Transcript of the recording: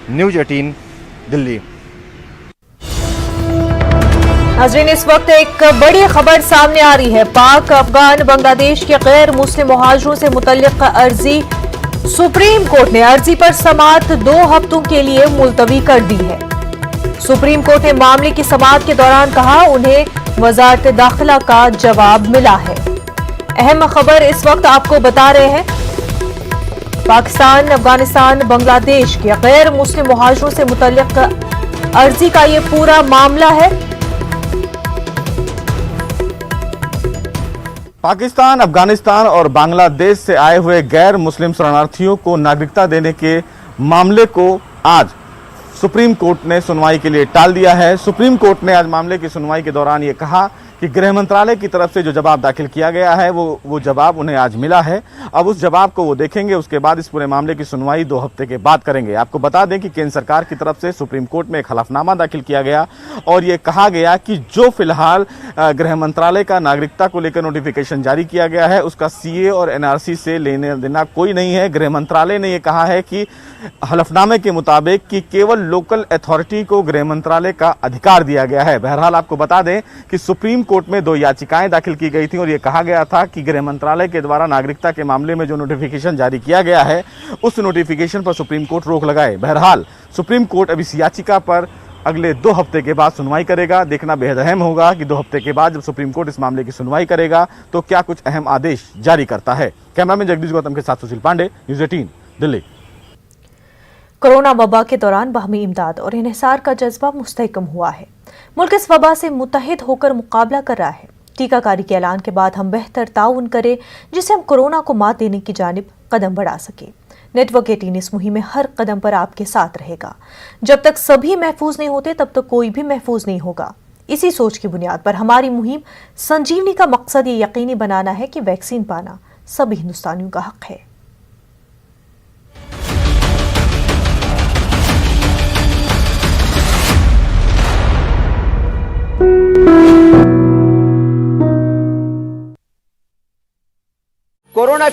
News 18 Delhi. नाज़रीन, इस वक्त एक बड़ी खबर सामने आ रही है। पाक अफगान बांग्लादेश के गैर मुस्लिम मुहाजिरों से मुतल्लिक अर्जी सुप्रीम कोर्ट ने अर्जी पर समाअत 2 हफ्तों के लिए मुलतवी कर दी है। सुप्रीम कोर्ट ने मामले की समाअत के दौरान कहा उन्हें वजारत दाखिला का जवाब मिला है। अहम खबर इस वक्त आपको बता रहे हैं। पाकिस्तान, अफगानिस्तान, बांग्लादेश के गैर मुस्लिम मुहाजिरों से मुतल्लिक अर्जी का ये पूरा मामला है। पाकिस्तान, अफगानिस्तान और बांग्लादेश से आए हुए गैर मुस्लिम शरणार्थियों को नागरिकता देने के मामले को आज सुप्रीम कोर्ट ने सुनवाई के लिए टाल दिया है। सुप्रीम कोर्ट ने आज मामले की सुनवाई के दौरान ये कहा कि गृह मंत्रालय की तरफ से जो जवाब दाखिल किया गया है वो जवाब उन्हें आज मिला है। अब उस जवाब को वो देखेंगे, उसके बाद इस पूरे मामले की सुनवाई 2 हफ्ते के बाद करेंगे। आपको बता दें कि केंद्र सरकार की तरफ से सुप्रीम कोर्ट में एक हलफनामा दाखिल किया गया और ये कहा गया कि जो फिलहाल गृह मंत्रालय का नागरिकता को लेकर नोटिफिकेशन जारी किया गया है उसका सीए और एनआरसी से लेने देना कोई नहीं है। गृह मंत्रालय ने यह कहा है कि हलफनामे के मुताबिक कि केवल लोकल अथॉरिटी को गृह मंत्रालय का अधिकार दिया गया है। बहरहाल आपको बता दें कि सुप्रीम कोर्ट में 2 याचिकाएं दाखिल की गई थी और यह कहा गया था कि गृह मंत्रालय के द्वारा नागरिकता के मामले में जो नोटिफिकेशन जारी किया गया है उस नोटिफिकेशन पर सुप्रीम कोर्ट रोक लगाए। बहरहाल सुप्रीम कोर्ट अब इस याचिका पर अगले 2 हफ्ते के बाद सुनवाई करेगा। देखना बेहद अहम होगा कि 2 हफ्ते के बाद जब सुप्रीम कोर्ट इस मामले की सुनवाई करेगा तो क्या कुछ अहम आदेश जारी करता है। कैमरामैन जगदीश गौतम के साथ सुशील पांडे, न्यूज़ 18 दिल्ली। कोरोना वबा के दौरान बाहमी इमदाद और इन्हिसार का जज्बा मुस्तहकम हुआ है। मुल्क इस वबा से मुत्तहिद होकर मुकाबला कर रहा है। टीकाकारी के ऐलान के बाद हम बेहतर ताउन करें जिससे हम कोरोना को मात देने की जानिब कदम बढ़ा सकें। नेटवर्क 18 इस मुहिम में हर कदम पर आपके साथ रहेगा। जब तक सभी महफूज नहीं होते तब तक कोई भी महफूज नहीं होगा। इसी सोच की बुनियाद पर हमारी मुहिम संजीवनी का मकसद ये यकीनी बनाना है कि वैक्सीन पाना सभी हिंदुस्तानियों का हक है।